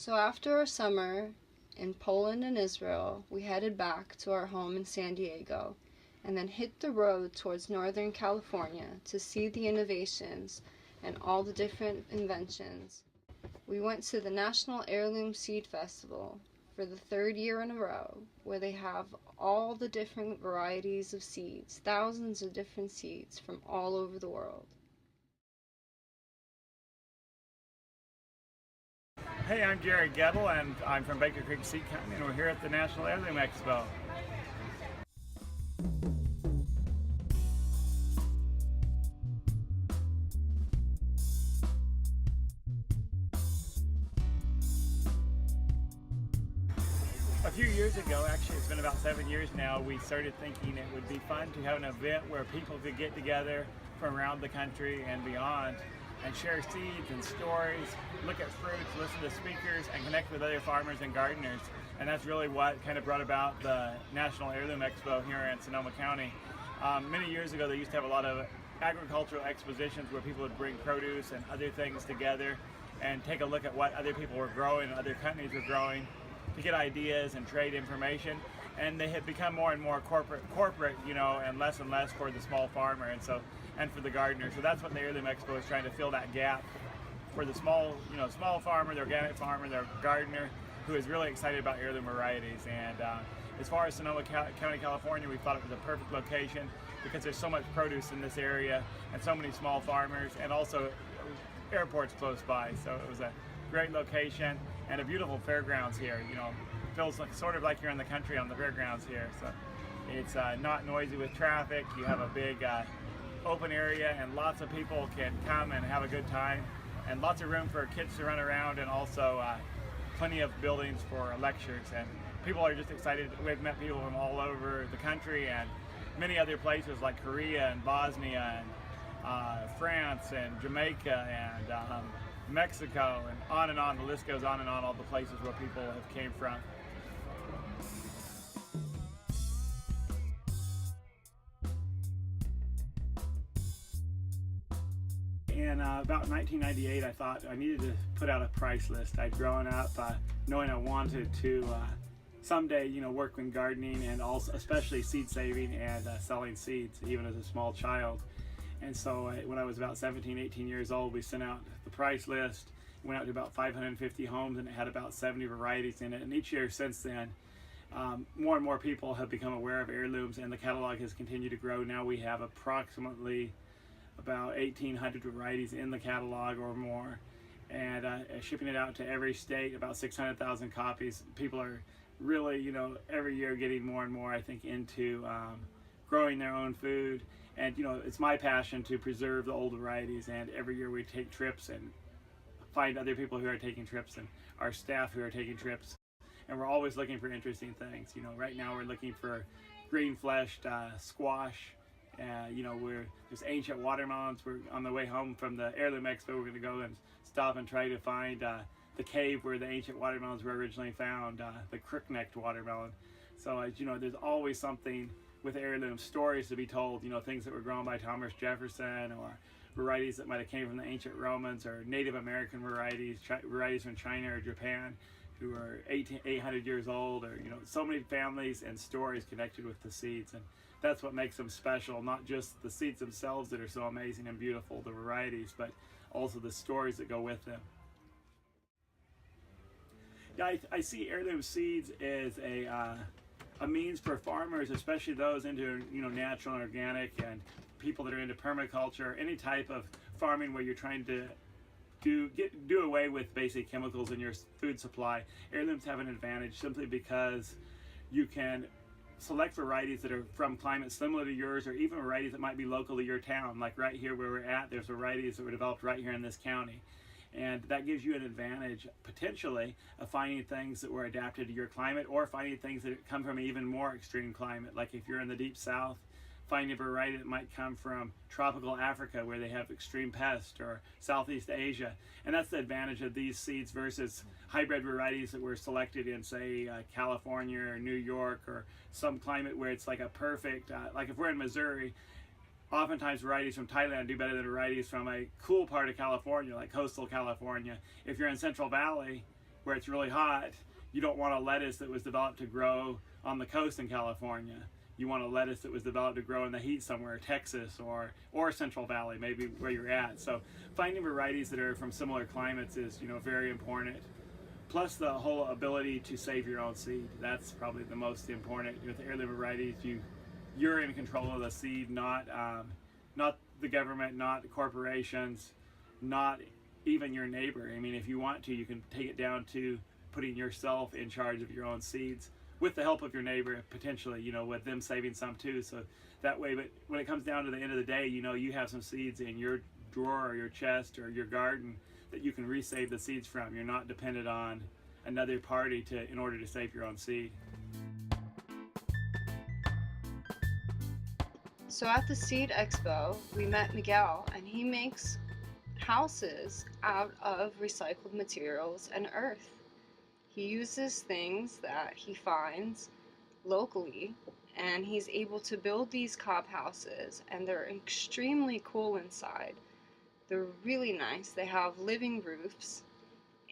So after our summer in Poland and Israel, we headed back to our home in San Diego and then hit the road towards Northern California to see the innovations and all the different inventions. We went to the National Heirloom Seed Festival for the third year in a row, where they have all the different varieties of seeds, thousands of different seeds from all over the world. Hey, I'm Jere Gettle, and I'm from Baker Creek Seed Company, and we're here at the National Heirloom Expo. A few years ago, actually it's been about 7 years now, we started thinking it would be fun to have an event where people could get together from around the country and beyond and share seeds and stories, look at fruits, listen to speakers, and connect with other farmers and gardeners. And that's really what kind of brought about the National Heirloom Expo here in Sonoma County. Many years ago, they used to have a lot of agricultural expositions where people would bring produce and other things together and take a look at what other people were growing and other companies were growing to get ideas and trade information. And they had become more and more corporate, and less for the small farmer and for the gardener. So that's what the Heirloom Expo is trying to fill, that gap for the small farmer, the organic farmer, the gardener who is really excited about heirloom varieties. And as far as Sonoma County, California, we thought it was a perfect location because there's so much produce in this area and so many small farmers, and also airports close by. So it was a great location and a beautiful fairgrounds here. Feels sort of like you're in the country on the fairgrounds here. So it's not noisy with traffic. You have a big open area, and lots of people can come and have a good time, and lots of room for kids to run around, and also plenty of buildings for lectures. And people are just excited. We've met people from all over the country and many other places like Korea and Bosnia and France and Jamaica and Mexico, and on. The list goes on and on, all the places where people have came from. In about 1998, I thought I needed to put out a price list. I'd grown up knowing I wanted to someday, work in gardening, and also especially seed saving and selling seeds, even as a small child. And so when I was about 17, 18 years old, we sent out the price list. It went out to about 550 homes, and it had about 70 varieties in it. And each year since then, more and more people have become aware of heirlooms, and the catalog has continued to grow. Now we have approximately about 1,800 varieties in the catalog or more, and shipping it out to every state, about 600,000 copies. People are really, every year getting more and more, I think, into growing their own food. And it's my passion to preserve the old varieties, and every year we take trips and find other people who are taking trips and our staff who are taking trips, and we're always looking for interesting things. Right now we're looking for green-fleshed squash. There's ancient watermelons. We're on the way home from the Heirloom Expo. We're going to go and stop and try to find the cave where the ancient watermelons were originally found, the crook-necked watermelon. So there's always something with heirloom stories to be told, things that were grown by Thomas Jefferson, or varieties that might have came from the ancient Romans, or Native American varieties from China or Japan who are 800 years old, or so many families and stories connected with the seeds. And that's what makes them special, not just the seeds themselves that are so amazing and beautiful, the varieties, but also the stories that go with them. Yeah, I see heirloom seeds as a means for farmers, especially those into natural and organic, and people that are into permaculture, any type of farming where you're trying to do away with basic chemicals in your food supply. Heirlooms have an advantage simply because you can select varieties that are from climates similar to yours, or even varieties that might be local to your town. Like right here where we're at, there's varieties that were developed right here in this county. And that gives you an advantage, potentially, of finding things that were adapted to your climate, or finding things that come from an even more extreme climate. Like if you're in the deep south, finding a variety that might come from tropical Africa where they have extreme pests, or Southeast Asia. And that's the advantage of these seeds versus hybrid varieties that were selected in, say, California or New York, or some climate where it's like a perfect, like if we're in Missouri, oftentimes varieties from Thailand do better than varieties from a cool part of California, like coastal California. If you're in Central Valley, where it's really hot, you don't want a lettuce that was developed to grow on the coast in California. You want a lettuce that was developed to grow in the heat somewhere, Texas or Central Valley, maybe where you're at. So finding varieties that are from similar climates is, you know, very important. Plus the whole ability to save your own seed. That's probably the most important. With heirloom varieties, you're in control of the seed, not the government, not corporations, not even your neighbor. I mean, if you want to, you can take it down to putting yourself in charge of your own seeds, with the help of your neighbor, potentially, you know, with them saving some too. So that way, but when it comes down to the end of the day, you know, you have some seeds in your drawer or your chest or your garden that you can resave the seeds from. You're not dependent on another party in order to save your own seed. So at the Seed Expo, we met Miguel, and he makes houses out of recycled materials and earth. He uses things that he finds locally, and he's able to build these cob houses, and they're extremely cool inside. They're really nice. They have living roofs,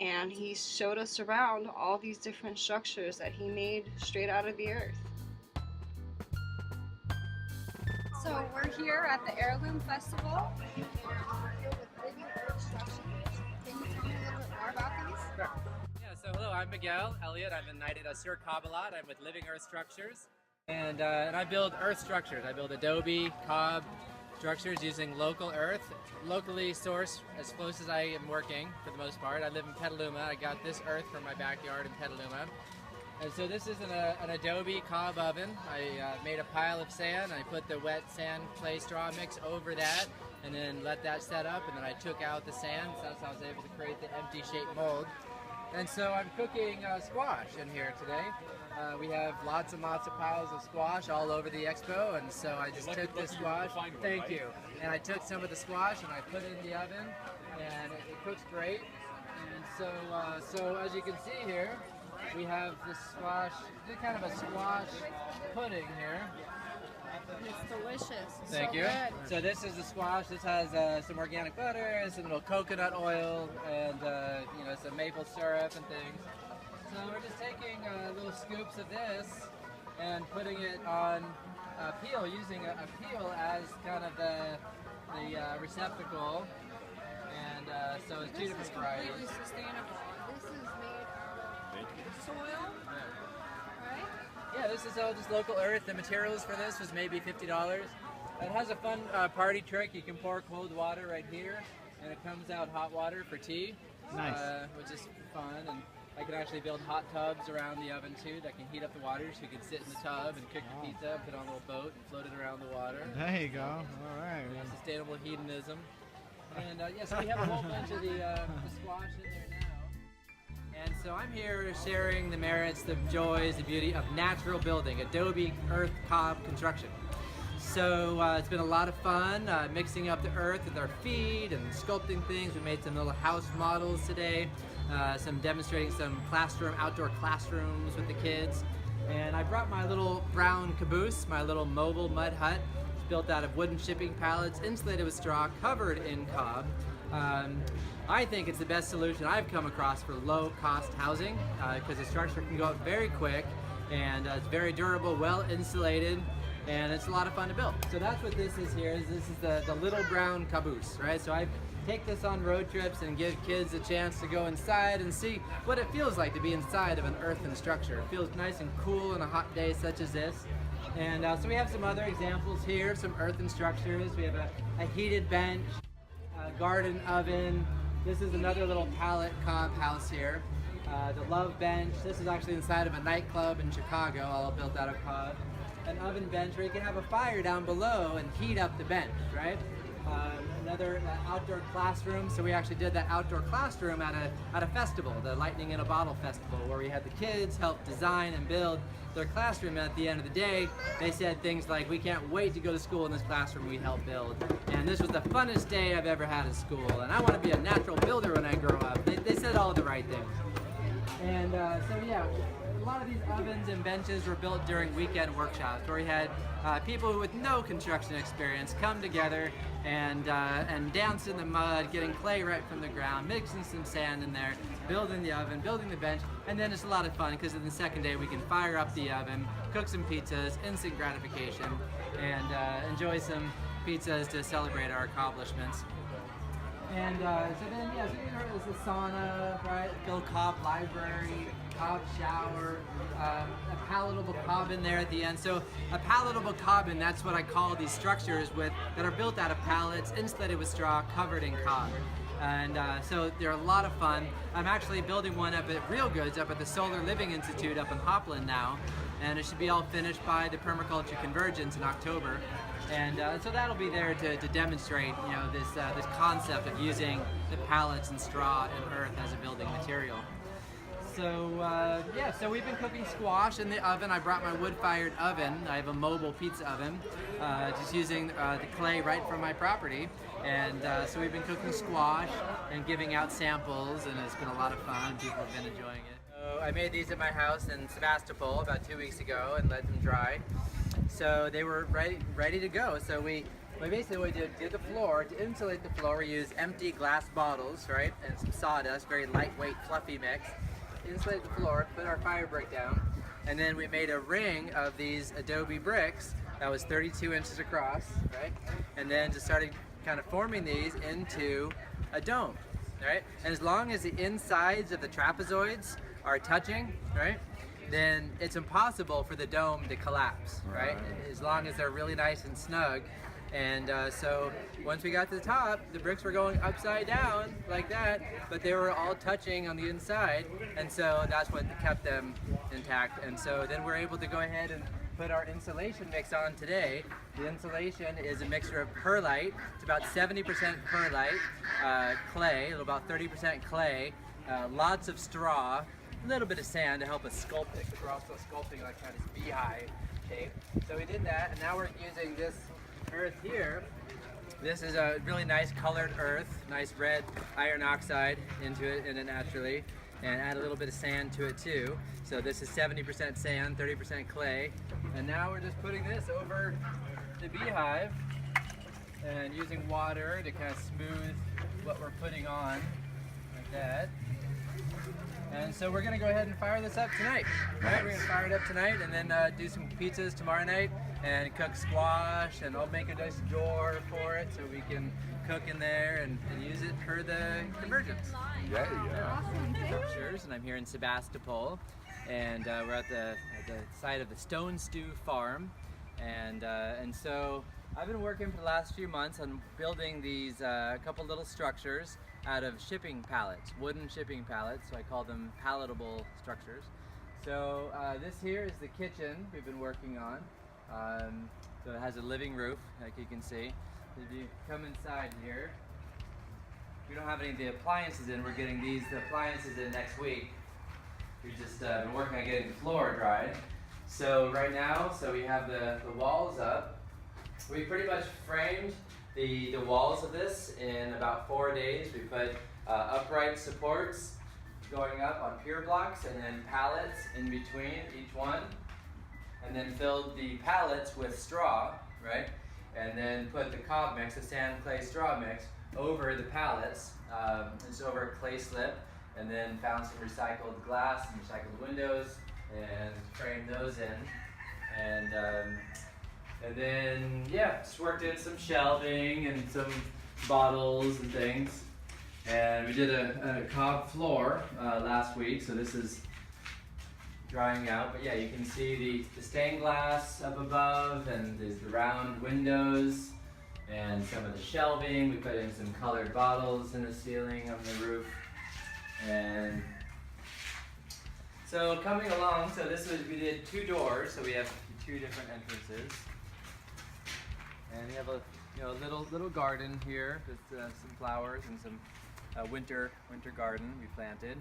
and he showed us around all these different structures that he made straight out of the earth. So we're here at the Heirloom Festival. With living earth structures. Can you tell me a little bit more about these? Sure. So hello, I'm Miguel Elliot. I'm a knighted Asur Kabbalat. I'm with Living Earth Structures, and I build earth structures. I build adobe, cob structures using local earth, locally sourced as close as I am working for the most part. I live in Petaluma. I got this earth from my backyard in Petaluma. And so this is an adobe cob oven. I made a pile of sand. I put the wet sand clay straw mix over that, and then let that set up, and then I took out the sand, so that's how I was able to create the empty shaped mold. And so I'm cooking squash in here today. We have lots and lots of piles of squash all over the expo, and so I just took this squash. Thank you. And I took some of the squash and I put it in the oven, and it cooks great. And so as you can see here, we have this squash, kind of a squash pudding here. It's delicious. Thank you. Good. So this is the squash. This has some organic butter, some little coconut oil, and you know, some maple syrup and things. So we're just taking little scoops of this and putting it on a peel, using a peel as kind of the receptacle. And so it's two different varieties. This is completely sustainable. This is made out of soil, right? Yeah, this is all just local earth. The materials for this was maybe $50. It has a fun party trick. You can pour cold water right here, and it comes out hot water for tea. Nice. Which is fun. And I can actually build hot tubs around the oven too that can heat up the water, so you can sit in the tub and cook your pizza, put on a little boat, and float it around the water. There you go. All right. Sustainable hedonism. And yeah, so we have a whole bunch of the squash in there now. And so I'm here sharing the merits, the joys, the beauty of natural building, adobe earth cob construction. So it's been a lot of fun mixing up the earth with our feet and sculpting things. We made some little house models today, demonstrating some outdoor classrooms with the kids. And I brought my little brown caboose, my little mobile mud hut. It's built out of wooden shipping pallets, insulated with straw, covered in cob. I think it's the best solution I've come across for low-cost housing because the structure can go up very quick, and it's very durable, well insulated, and it's a lot of fun to build. So that's what this is here. This is the little brown caboose, right? So I take this on road trips and give kids a chance to go inside and see what it feels like to be inside of an earthen structure. It feels nice and cool on a hot day such as this. And so we have some other examples here, some earthen structures. We have a heated bench, a garden oven. This is another little pallet cob house here. The love bench. This is actually inside of a nightclub in Chicago, all built out of cob. An oven bench where you can have a fire down below and heat up the bench, right? Another outdoor classroom. So we actually did that outdoor classroom at a festival, the Lightning in a Bottle Festival, where we had the kids help design and build their classroom. At the end of the day, they said things like, "We can't wait to go to school in this classroom we helped build. And this was the funnest day I've ever had at school. And I want to be a natural builder when I grow up." They said all the right things. And so yeah, a lot of these ovens and benches were built during weekend workshops where we had people with no construction experience come together and dance in the mud, getting clay right from the ground, mixing some sand in there, building the oven, building the bench, and then it's a lot of fun because on the second day we can fire up the oven, cook some pizzas, instant gratification, and enjoy some pizzas to celebrate our accomplishments. And so then, yeah, so here is the sauna, right? Bill Cobb Library, Cobb shower, a palatable cob in there at the end. So a palatable cobbin, that's what I call these structures that are built out of pallets, insulated with straw, covered in cob. And so they're a lot of fun. I'm actually building one up at Real Goods, up at the Solar Living Institute up in Hopland now. And it should be all finished by the Permaculture Convergence in October. And so that'll be there to demonstrate, you know, this concept of using the pallets and straw and earth as a building material. So yeah, so we've been cooking squash in the oven. I brought my wood-fired oven. I have a mobile pizza oven, just using the clay right from my property. And so we've been cooking squash and giving out samples, and it's been a lot of fun. People have been enjoying it. So I made these at my house in Sebastopol about 2 weeks ago and let them dry. So they were ready to go. So we basically did the floor. To insulate the floor, we used empty glass bottles, right, and some sawdust, very lightweight, fluffy mix. Insulate the floor, put our fire brick down, and then we made a ring of these adobe bricks that was 32 inches across, right? And then just started kind of forming these into a dome, right? And as long as the insides of the trapezoids are touching, right, then it's impossible for the dome to collapse, right? As long as they're really nice and snug. And so once we got to the top, the bricks were going upside down like that, but they were all touching on the inside, and so that's what kept them intact. And so then we're able to go ahead and put our insulation mix on today. The insulation is a mixture of perlite. It's about 70% perlite, clay, about 30% clay, lots of straw, a little bit of sand to help us sculpt it, because we're also sculpting like kind of beehive shape. So we did that, and now we're using this earth here. This is a really nice colored earth, nice red iron oxide into it in it naturally, and add a little bit of sand to it too. So this is 70% sand, 30% clay, and now we're just putting this over the beehive and using water to kind of smooth what we're putting on like that. And so we're gonna go ahead and fire this up tonight. Right? We're gonna fire it up tonight and then do some pizzas tomorrow night and cook squash, and I'll make a nice drawer for it so we can cook in there and use it for the convergence. Yeah. Structures, and I'm here in Sebastopol, and we're at the site of the Stone Stew Farm, and so I've been working for the last few months on building these couple little structures out of shipping pallets, wooden shipping pallets, so I call them palatable structures. So this here is the kitchen we've been working on. So it has a living roof, like you can see. If you come inside here, we don't have any of the appliances in. We're getting the appliances in next week. We've just been working on getting the floor dried. So right now, we have the walls up. We pretty much framed the walls of this in about 4 days. We put upright supports going up on pier blocks and then pallets in between each one, and then filled the pallets with straw, right? And then put the cob mix, the sand, clay, straw mix, over the pallets. It's over a clay slip, and then found some recycled glass and recycled windows and framed those in. And then, yeah, just worked in some shelving and some bottles and things. And we did a cob floor last week, so this is drying out. But yeah, you can see the stained glass up above, and there's the round windows and some of the shelving. We put in some colored bottles in the ceiling on the roof. And so coming along, we did 2 doors, so we have 2 different entrances. And we have a little garden here with some flowers and some winter garden we planted.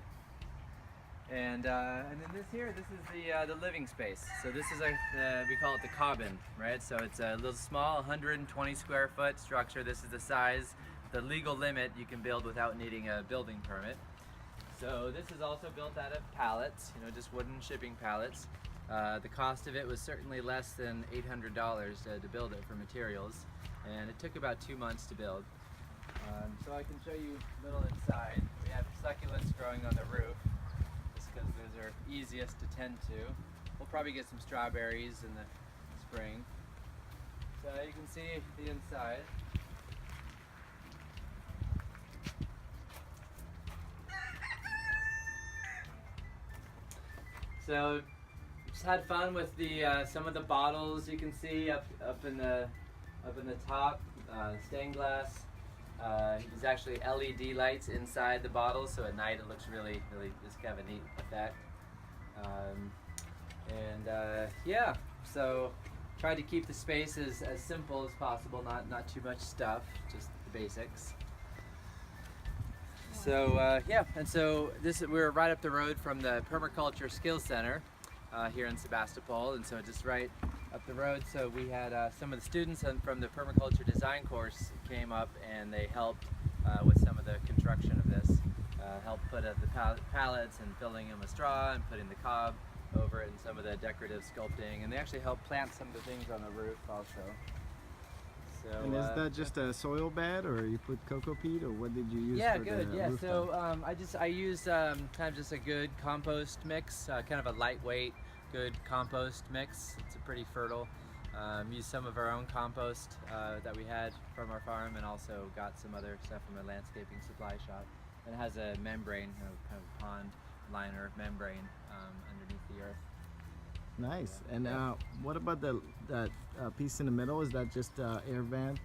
And then this is the living space. So this is we call it the cobbin, right? So it's a little small 120 square foot structure. This is the size, the legal limit you can build without needing a building permit. So this is also built out of pallets, you know, just wooden shipping pallets. The cost of it was certainly less than $800 to build it for materials, and it took about 2 months to build. So I can show you a little inside. We have succulents growing on the roof, just because those are easiest to tend to. We'll probably get some strawberries in the spring. So you can see the inside. So just had fun with the some of the bottles you can see up in the top, stained glass. There's actually LED lights inside the bottle, so at night it looks really just kind of a neat effect. Yeah, so tried to keep the space as simple as possible, not too much stuff, just the basics. So yeah, and so we're right up the road from the Permaculture Skills Center here in Sebastopol, and so just right up the road. So we had some of the students from the permaculture design course came up, and they helped with some of the construction of this, helped put up the pallets and filling them with straw and putting the cob over it and some of the decorative sculpting, and they actually helped plant some of the things on the roof also. So, And is that just a soil bed, or you put cocoa peat, or what did you use? Yeah, for good. The Yeah, rooftop? so I used kind of just a good compost mix, kind of a lightweight, good compost mix. It's a pretty fertile. Used some of our own compost that we had from our farm, and also got some other stuff from a landscaping supply shop. And it has a membrane, kind of pond liner membrane underneath the earth. Nice. And what about that piece in the middle? Is that just air vent?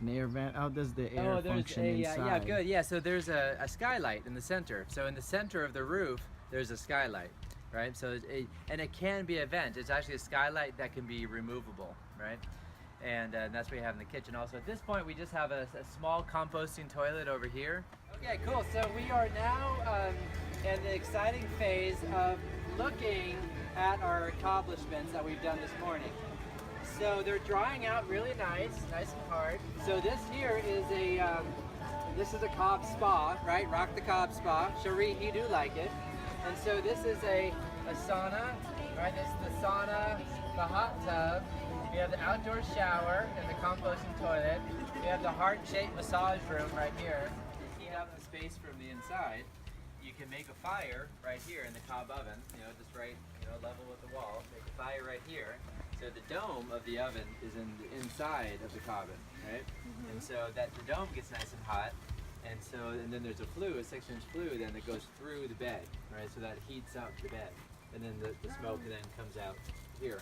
An air vent? How does the air function inside? Yeah, good. Yeah, so there's a skylight in the center. So in the center of the roof, there's a skylight, right? So and it can be a vent. It's actually a skylight that can be removable, right? And that's what we have in the kitchen also. At this point, we just have a small composting toilet over here. Okay, cool. So we are now in the exciting phase of looking at our accomplishments that we've done this morning. So they're drying out really nice and hard. So this here is a cob spa, right? Rock the cob spa. Cherie, you do like it. And so this is a sauna, right? This is the sauna, the hot tub. We have the outdoor shower and the composting toilet. We have the heart-shaped massage room right here. To heat up the space from the inside, you can make a fire right here in the cob oven, just right, level with the wall. Make a fire right here. So the dome of the oven is in the inside of the cob oven, right? And so that the dome gets nice and hot. And then there's a flue, a 6-inch flue, then that goes through the bed, right? So that heats up the bed. And then the smoke then comes out here.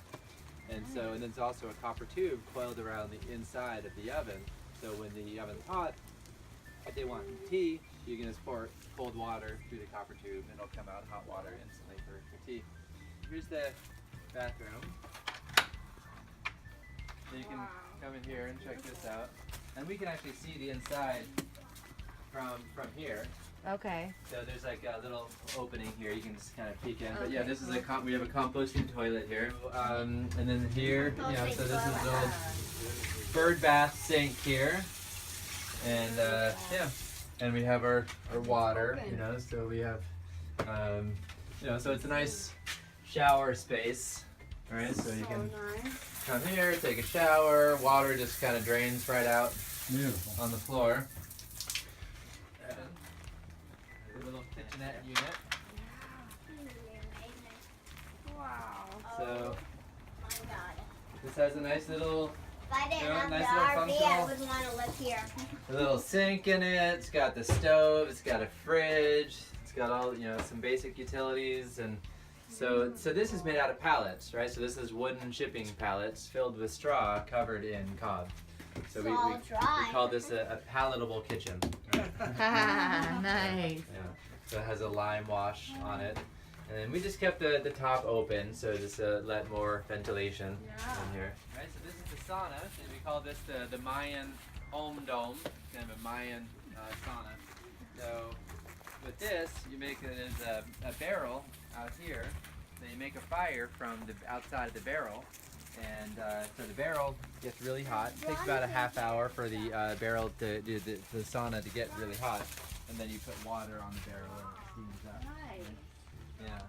And then there's also a copper tube coiled around the inside of the oven. So when the oven's hot, if they want tea, you can just pour cold water through the copper tube, and it'll come out hot water instantly for tea. Here's the bathroom. So you can come in here and check this out. And we can actually see the inside from here. Okay. So there's like a little opening here, you can just kind of peek in. But yeah, this is we have a composting toilet here. And then here, so this is a little bird bath sink here. And yeah, and we have our water, so we have, so it's a nice shower space, right? So you can come here, take a shower, water just kind of drains right out on the floor. A little kitchenette unit. Wow. So this has a nice little, If I didn't have nice the little RV, I functional, wouldn't want to live here. a little sink in it. It's got the stove. It's got a fridge. It's got all some basic utilities, and so this is made out of pallets, right? So this is wooden shipping pallets filled with straw covered in cob. So we call this a palatable kitchen. Right? Nice. Yeah. So it has a lime wash on it. And then we just kept the top open, so just let more ventilation in here. Right, so this is the sauna. So we call this the Mayan home dome, kind of a Mayan sauna. So with this, you make it as a barrel out here. Then you make a fire from the outside of the barrel. And so the barrel gets really hot. It takes about a half hour for the barrel the sauna to get really hot. and then you put water on the barrel and it steams up. Nice. Yeah.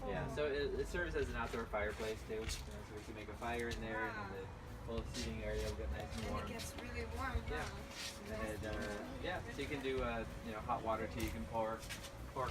Yeah, so it serves as an outdoor fireplace too. So we can make a fire in there, and then the whole seating area will get nice and warm. It gets really warm, huh? And yeah, so you can do hot water tea. You can pour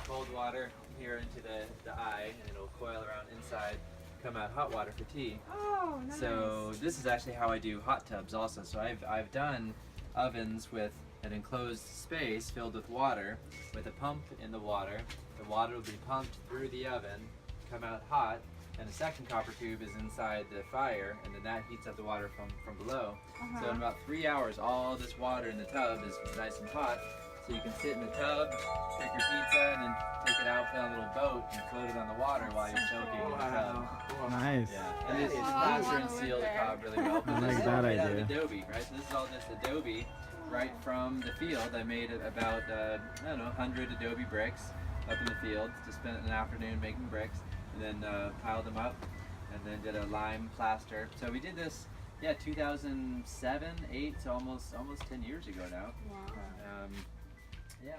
cold water here into the eye, and it'll coil around inside. Come out hot water for tea. Oh, nice. So this is actually how I do hot tubs also. So I've done ovens with an enclosed space filled with water, with a pump in the water. The water will be pumped through the oven, come out hot, and a second copper tube is inside the fire, and then that heats up the water from below. So in about 3 hours, all this water in the tub is nice and hot. So you can sit in the tub, take your pizza, and then take it out, put on a little boat, and float it on the water while you're soaking in the tub. Nice. Yeah, and it's plaster and seal the cob really well. I like This is that all made out idea. of adobe, right? So this is all just adobe right from the field. I made about, 100 adobe bricks up in the field. Just spent an afternoon making bricks, and then piled them up, and then did a lime plaster. So we did this, 2007, 8, so almost 10 years ago now. Wow. Yeah.